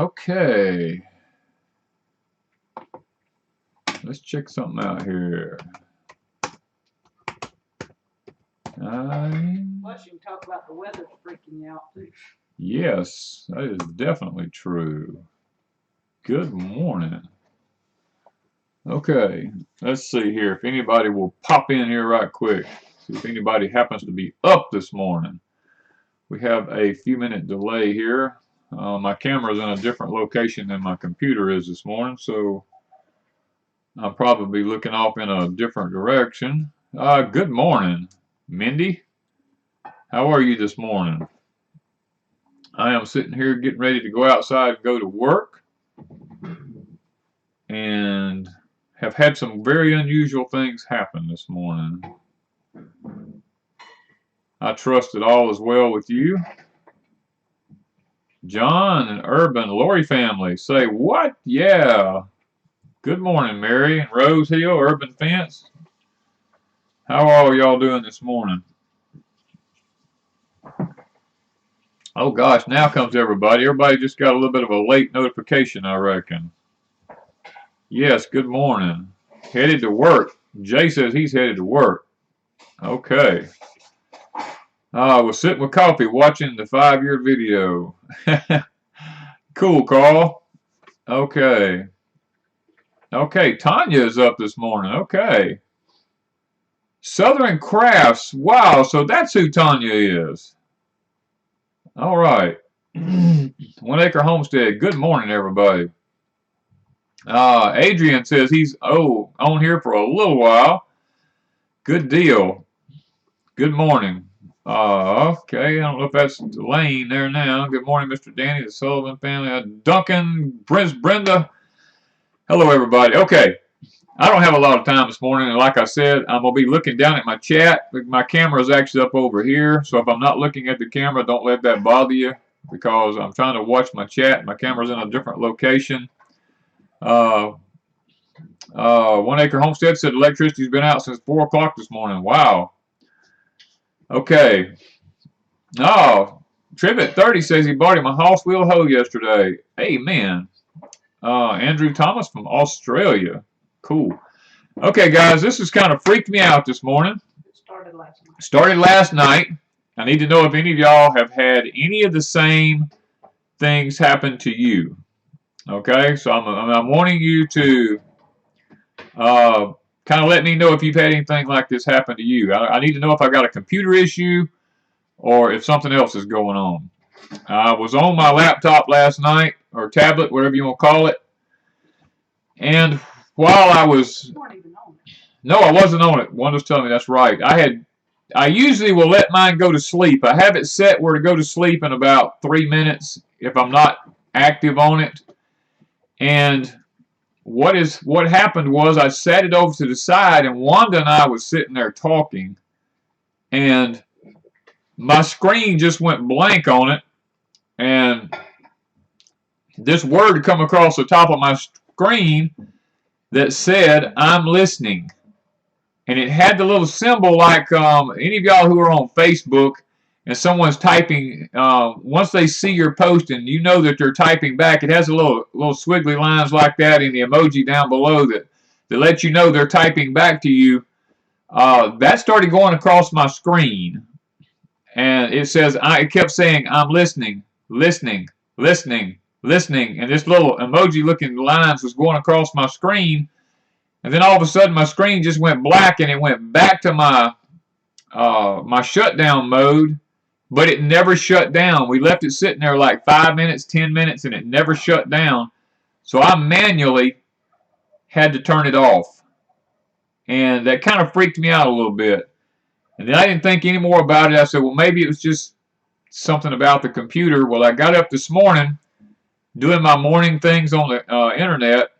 Okay. Let's check something out here. Plus, you can talk about the weather's freaking you out, too. Yes, that is definitely true. Good morning. Okay, let's see here if anybody will pop in here right quick. See if anybody happens to be up this morning. We have a few minute delay here. My camera's in a different location than my computer is this morning, so I'll probably be looking off in a different direction. Good morning, Mindy. How are you this morning? I am sitting here getting ready to go outside and go to work, and have had some very unusual things happen this morning. I trust that all is well with you. John and Urban Lori family say what? Yeah. Good morning, Mary and Rose Hill, Urban Fence. How are y'all doing this morning? Oh gosh, now comes everybody. Everybody just got a little bit of a late notification, I reckon. Yes, good morning. Headed to work. Jay says he's headed to work. Okay. I was sitting with coffee watching the 5-year video. Cool, Carl. Okay. Okay, Tanya is up this morning. Okay. Southern Crafts. Wow, so that's who Tanya is. All right. 1 Acre Homestead. Good morning, everybody. Adrian says he's on here for a little while. Good deal. Good morning. Okay, I don't know if that's Lane there now. Good morning, Mr. Danny, the Sullivan family. Duncan, Brenda. Hello, everybody. Okay, I don't have a lot of time this morning, and like I said, I'm going to be looking down at my chat. My camera is actually up over here, so if I'm not looking at the camera, don't let that bother you, because I'm trying to watch my chat. My camera's in a different location. 1 Acre Homestead said electricity's been out since 4 o'clock this morning. Wow. Okay. Oh, Trivet 30 says he bought him a house wheel hoe yesterday. Amen. Andrew Thomas from Australia. Cool. Okay, guys, this has kind of freaked me out this morning. It started last night. Started last night. I need to know if any of y'all have had any of the same things happen to you. Okay, so I'm wanting you to kind of let me know if you've had anything like this happen to you. I need to know if I got a computer issue or if something else is going on. I was on my laptop last night, or tablet, whatever you want to call it, and while I was... You weren't even on it. No, I wasn't on it. Wanda's telling me that's right. I usually will let mine go to sleep. I have it set where to go to sleep in about 3 minutes if I'm not active on it. And what happened was I sat it over to the side, and Wanda and I was sitting there talking, and my screen just went blank on it, and this word come across the top of my screen that said, "I'm listening." And it had the little symbol like any of y'all who are on Facebook and someone's typing, once they see your post and you know that they're typing back, it has a little squiggly lines like that in the emoji down below that let you know they're typing back to you. That started going across my screen. And it says, it kept saying, "I'm listening, listening, listening, listening." And this little emoji looking lines was going across my screen. And then all of a sudden my screen just went black and it went back to my my shutdown mode, but it never shut down. We left it sitting there like 5 minutes, 10 minutes, and it never shut down. So I manually had to turn it off. And that kind of freaked me out a little bit. And then I didn't think any more about it. I said, well, maybe it was just something about the computer. Well, I got up this morning doing my morning things on the internet,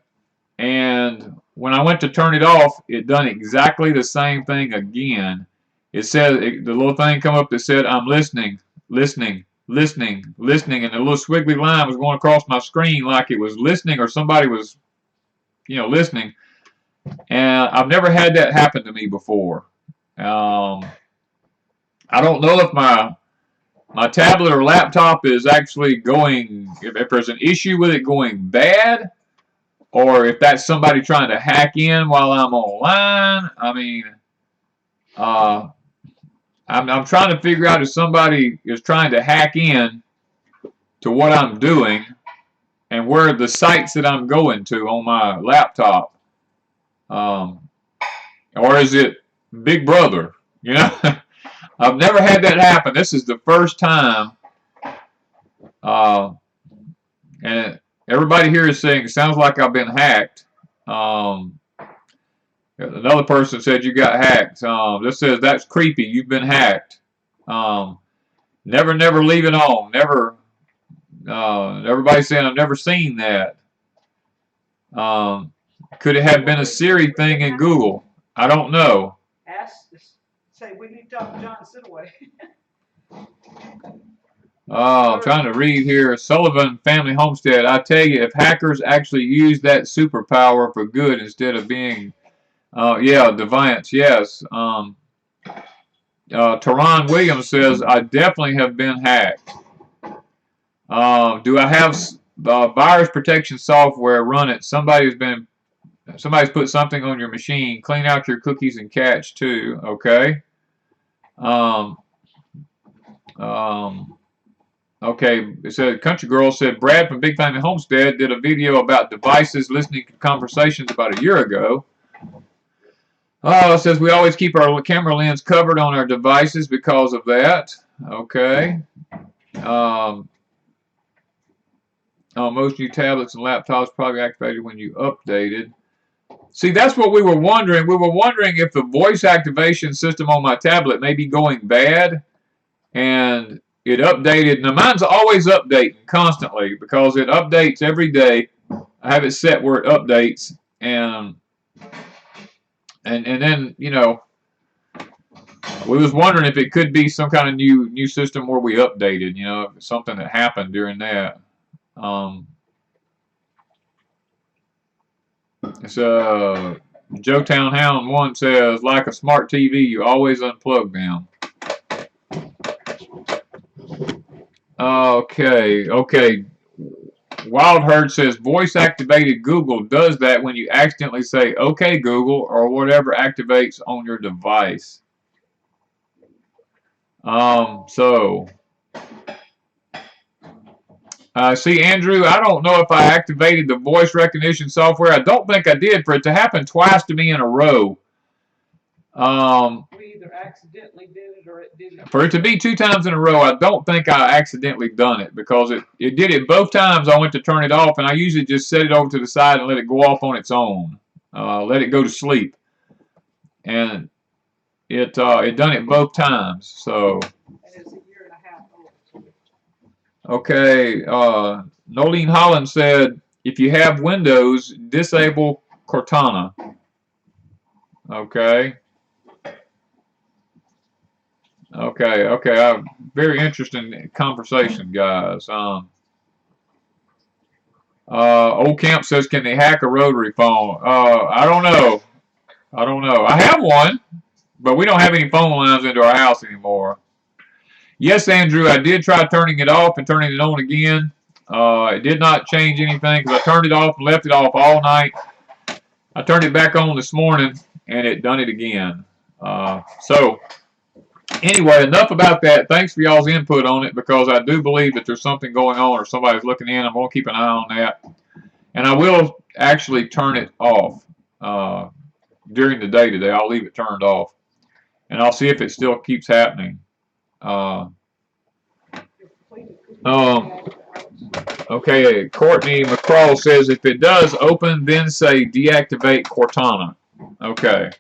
and when I went to turn it off, it done exactly the same thing again. It said, the little thing come up that said, "I'm listening, listening, listening, listening," and the little squiggly line was going across my screen like it was listening or somebody was, listening. And I've never had that happen to me before. I don't know if my my tablet or laptop is actually going, if there's an issue with it going bad, or if that's somebody trying to hack in while I'm online. I mean, I'm trying to figure out if somebody is trying to hack in to what I'm doing and where the sites that I'm going to on my laptop. Or is it Big Brother? You know, I've never had that happen. This is the first time. And everybody here is saying it sounds like I've been hacked. Another person said you got hacked. This says that's creepy. You've been hacked. Never leave it on. Never. Everybody's saying I've never seen that. Could it have been a Siri thing in Google? I don't know. Say we need to talk to John Sidaway. I'm trying to read here. Sullivan Family Homestead. I tell you, if hackers actually use that superpower for good instead of being, yeah, deviants, yes. Teron Williams says, I definitely have been hacked. Do I have virus protection software? Run it. Somebody's put something on your machine. Clean out your cookies and cache too. Okay. Okay, it said Country Girl said Brad from Big Family Homestead did a video about devices listening to conversations about a year ago. It says we always keep our camera lens covered on our devices because of that. Okay. Most new tablets and laptops probably activated when you updated. See, that's what we were wondering. We were wondering if the voice activation system on my tablet may be going bad, and it updated. Now, mine's always updating constantly because it updates every day. I have it set where it updates, and then, you know, we was wondering if it could be some kind of new system where we updated, you know, something that happened during that. Joetown Hound 1 says, like a smart TV, you always unplug them. Okay. Wild Herd says, voice activated Google does that when you accidentally say, okay, Google, or whatever activates on your device. See, Andrew, I don't know if I activated the voice recognition software. I don't think I did. For it to happen twice to me in a row. We either accidentally did it or it didn't. For it to be 2 times in a row, I don't think I accidentally done it because it did it both times. I went to turn it off, and I usually just set it over to the side and let it go off on its own. Let it go to sleep. And it done it both times. So. And it's a year and a half old. Okay, Nolene Holland said, if you have Windows, disable Cortana. Okay. Very interesting conversation, guys. Old Camp says, can they hack a rotary phone? I don't know. I have one, but we don't have any phone lines into our house anymore. Yes, Andrew, I did try turning it off and turning it on again. It did not change anything because I turned it off and left it off all night. I turned it back on this morning, and it done it again. So, anyway, enough about that. Thanks for y'all's input on it because I do believe that there's something going on or somebody's looking in. I'm going to keep an eye on that. And I will actually turn it off during the day today. I'll leave it turned off. And I'll see if it still keeps happening. Okay, Courtney McCraw says if it does open, then say deactivate Cortana. Okay.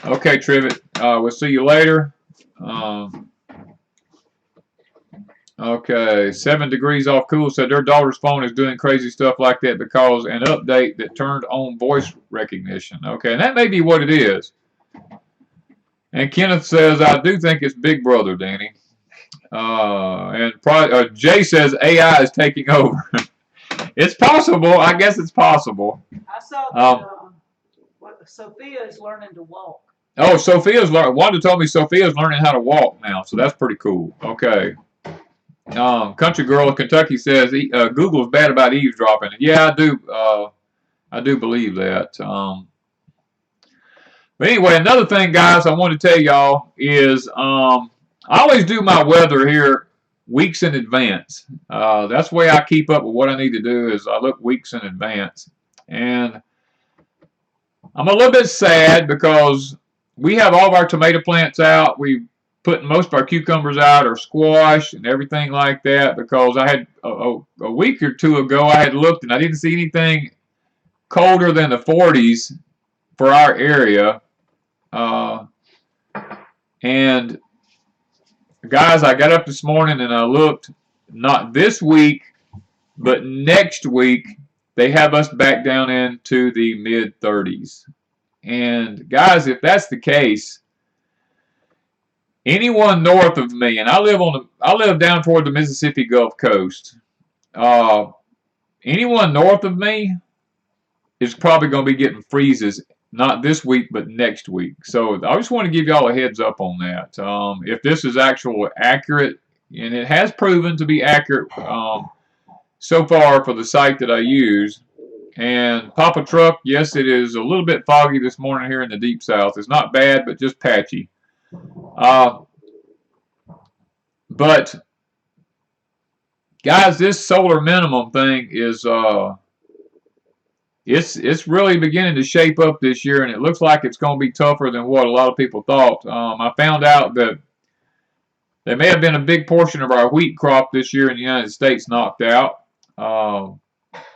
Okay, Trivet. We'll see you later. Okay, 7 degrees off cool said their daughter's phone is doing crazy stuff like that because an update that turned on voice recognition. Okay, and that may be what it is. And Kenneth says, I do think it's Big Brother, Danny. And Jay says AI is taking over. It's possible. I guess it's possible. I saw that Sophia is learning to walk. Oh, Sophia's learning. Wanda told me Sophia's learning how to walk now, so that's pretty cool. Okay. Country Girl of Kentucky says Google's bad about eavesdropping. Yeah, I do. I do believe that. But anyway, another thing, guys, I want to tell y'all is I always do my weather here weeks in advance. That's the way I keep up with what I need to do is I look weeks in advance. And I'm a little bit sad because we have all of our tomato plants out. We put most of our cucumbers out or squash and everything like that because I had a week or two ago I had looked and I didn't see anything colder than the 40s for our area. And guys, I got up this morning and I looked, not this week, but next week, they have us back down into the mid 30s. And guys, if that's the case, anyone north of me, and I live down toward the Mississippi Gulf Coast. Anyone north of me is probably going to be getting freezes, not this week, but next week. So I just want to give y'all a heads up on that. If this is accurate, and it has proven to be accurate so far for the site that I use. And Papa Truck, yes, it is a little bit foggy this morning here in the Deep South. It's not bad, but just patchy. But guys, this solar minimum thing is it's really beginning to shape up this year, and it looks like it's going to be tougher than what a lot of people thought. I found out that there may have been a big portion of our wheat crop this year in the United States knocked out.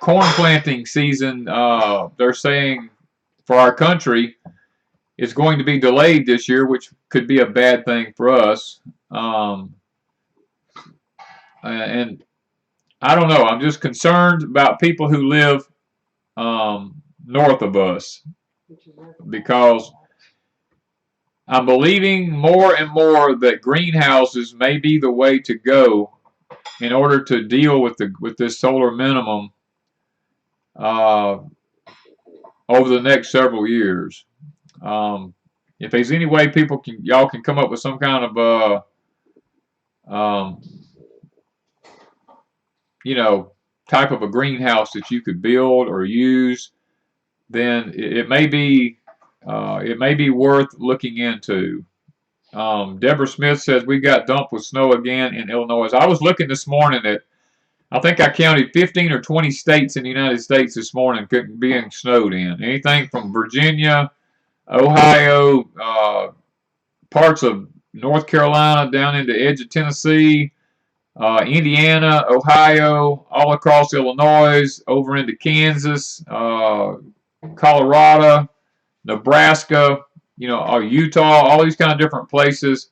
Corn planting season, they're saying for our country, is going to be delayed this year, which could be a bad thing for us. And I don't know. I'm just concerned about people who live north of us because I'm believing more and more that greenhouses may be the way to go in order to deal with this solar minimum over the next several years. If there's any way y'all can come up with some kind of type of a greenhouse that you could build or use, then it may be worth looking into. Deborah Smith says we got dumped with snow again in Illinois. I was looking this morning at, I think I counted 15 or 20 states in the United States this morning being snowed in. Anything from Virginia, Ohio, parts of North Carolina down into the edge of Tennessee, Indiana, Ohio, all across Illinois, over into Kansas, Colorado, Nebraska, Utah, all these kind of different places.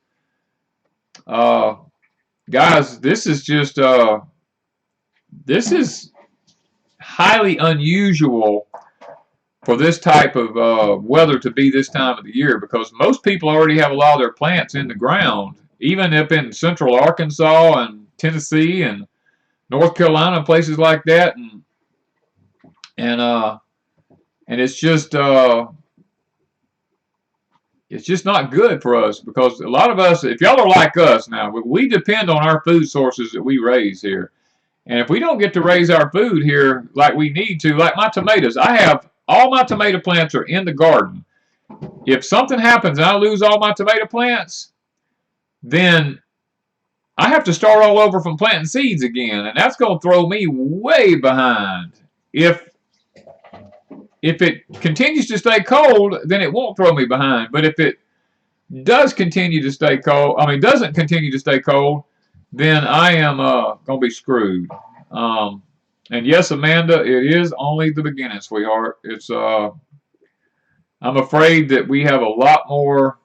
Guys, this is just this is highly unusual for this type of weather to be this time of the year because most people already have a lot of their plants in the ground, even up in central Arkansas and Tennessee and North Carolina, places like that, and it's just not good for us because a lot of us, if y'all are like us now, we depend on our food sources that we raise here. And if we don't get to raise our food here like we need to, like my tomatoes, all my tomato plants are in the garden. If something happens and I lose all my tomato plants, then I have to start all over from planting seeds again, and that's going to throw me way behind. If it continues to stay cold, then it won't throw me behind. But if it doesn't continue to stay cold, then I am going to be screwed. And yes, Amanda, it is only the beginning, sweetheart. It's I'm afraid that we have a lot more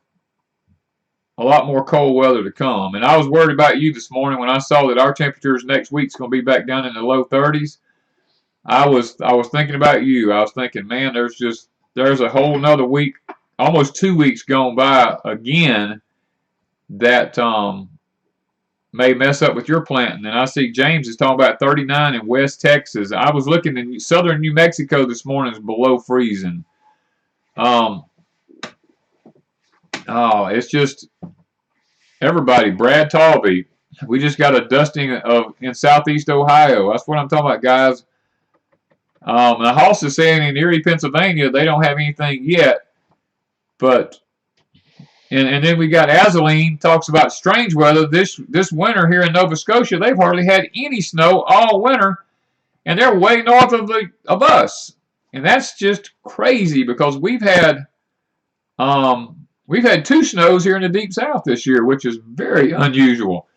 cold weather to come. And I was worried about you this morning when I saw that our temperatures next week's going to be back down in the low 30s. I was thinking about you. I was thinking, man, there's a whole nother week, almost 2 weeks gone by again that may mess up with your planting. And I see James is talking about 39 in West Texas. I was looking in southern New Mexico this morning is below freezing. Oh, it's just everybody. Brad Talby. We just got a dusting of in southeast Ohio. That's what I'm talking about, guys. The Hoss is saying in Erie, Pennsylvania, they don't have anything yet, but and then we got Azaleen talks about strange weather this winter here in Nova Scotia. They've hardly had any snow all winter, and they're way north of us, and that's just crazy because we've had 2 snows here in the deep south this year, which is very unusual.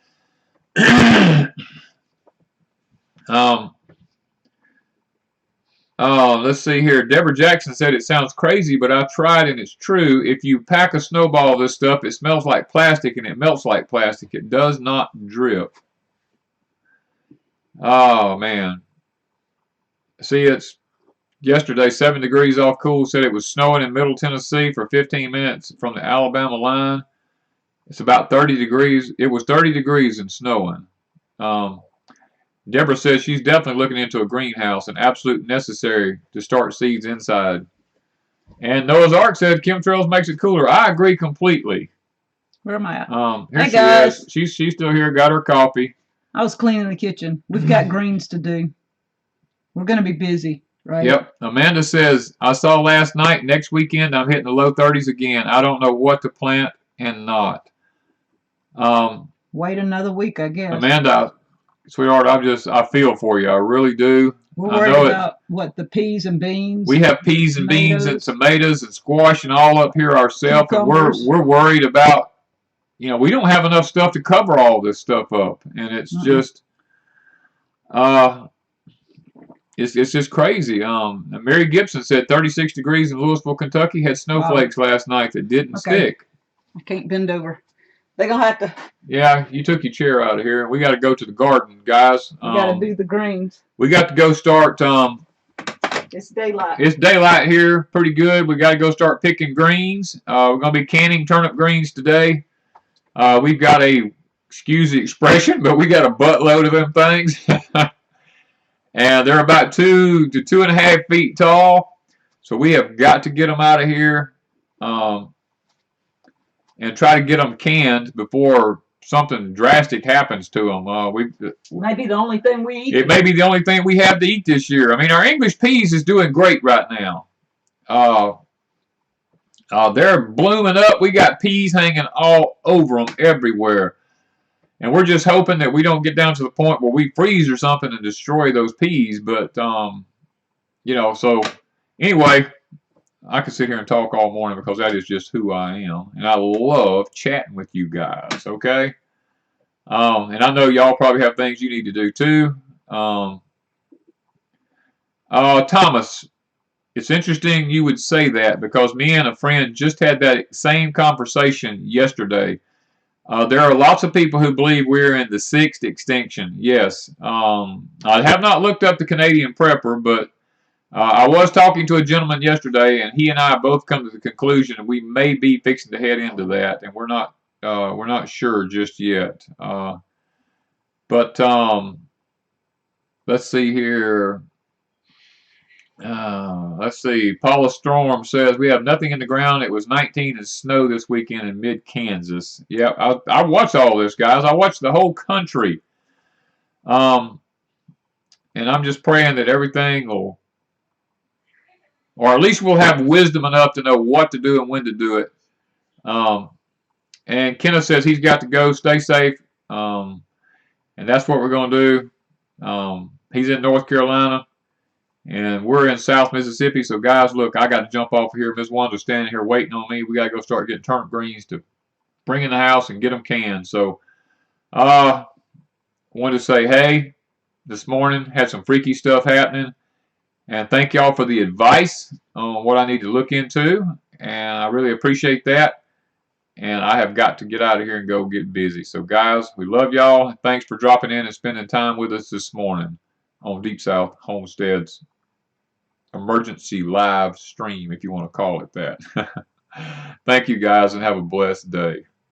Let's see here. Deborah Jackson said it sounds crazy, but I've tried and it's true. If you pack a snowball of this stuff, it smells like plastic and it melts like plastic. It does not drip. Oh, man. See, it's yesterday, 7 degrees off cool. Said it was snowing in Middle Tennessee for 15 minutes from the Alabama line. It's about 30 degrees. It was 30 degrees and snowing. Deborah says she's definitely looking into a greenhouse, an absolute necessary to start seeds inside. And Noah's Ark said chemtrails makes it cooler. I agree completely. Where am I at? Here hey she guys. is. She's still here. Got her coffee. I was cleaning the kitchen. We've got greens to do. We're going to be busy, right? Yep. Amanda says, I saw last night, next weekend I'm hitting the low 30s again. I don't know what to plant and not. Wait another week, I guess. Amanda, sweetheart, I feel for you. I really do. We're worried about what, the peas and beans? We have peas and beans and tomatoes and squash and all up here ourselves, and we're worried about, we don't have enough stuff to cover all this stuff up, and it's just it's just crazy. Mary Gibson said 36 degrees in Louisville, Kentucky, had snowflakes last night that didn't stick. I can't bend over. They're going to have to. Yeah, you took your chair out of here. We got to go to the garden, guys. We got to do the greens. We got to go start. It's daylight. It's daylight here. Pretty good. We got to go start picking greens. We're going to be canning turnip greens today. We've got excuse the expression, but we got a buttload of them things. And they're about 2 to 2.5 feet tall. So we have got to get them out of here. And try to get them canned before something drastic happens to them. Might be the only thing we eat. It may be the only thing we have to eat this year. I mean, our English peas is doing great right now. They're blooming up. We got peas hanging all over them everywhere. And we're just hoping that we don't get down to the point where we freeze or something and destroy those peas. But, so anyway, I could sit here and talk all morning because that is just who I am. And I love chatting with you guys, okay? And I know y'all probably have things you need to do too. Thomas, it's interesting you would say that because me and a friend just had that same conversation yesterday. There are lots of people who believe we're in the 6th extinction. Yes. I have not looked up the Canadian Prepper, but I was talking to a gentleman yesterday, and he and I both come to the conclusion that we may be fixing to head into that, and we're not sure just yet. But let's see here. Let's see. Paula Storm says we have nothing in the ground. It was 19 and snow this weekend in mid-Kansas. Yeah, I watched all this, guys. I watched the whole country. And I'm just praying that everything will, or at least we'll have wisdom enough to know what to do and when to do it. And Kenneth says he's got to go. Stay safe. And that's what we're going to do. He's in North Carolina. And we're in South Mississippi. So, guys, look, I got to jump off here. Miss Wanda's standing here waiting on me. We got to go start getting turnip greens to bring in the house and get them canned. So, I wanted to say, hey, this morning had some freaky stuff happening. And thank y'all for the advice on what I need to look into. And I really appreciate that. And I have got to get out of here and go get busy. So, guys, we love y'all. Thanks for dropping in and spending time with us this morning on Deep South Homestead's emergency live stream, if you want to call it that. Thank you, guys, and have a blessed day.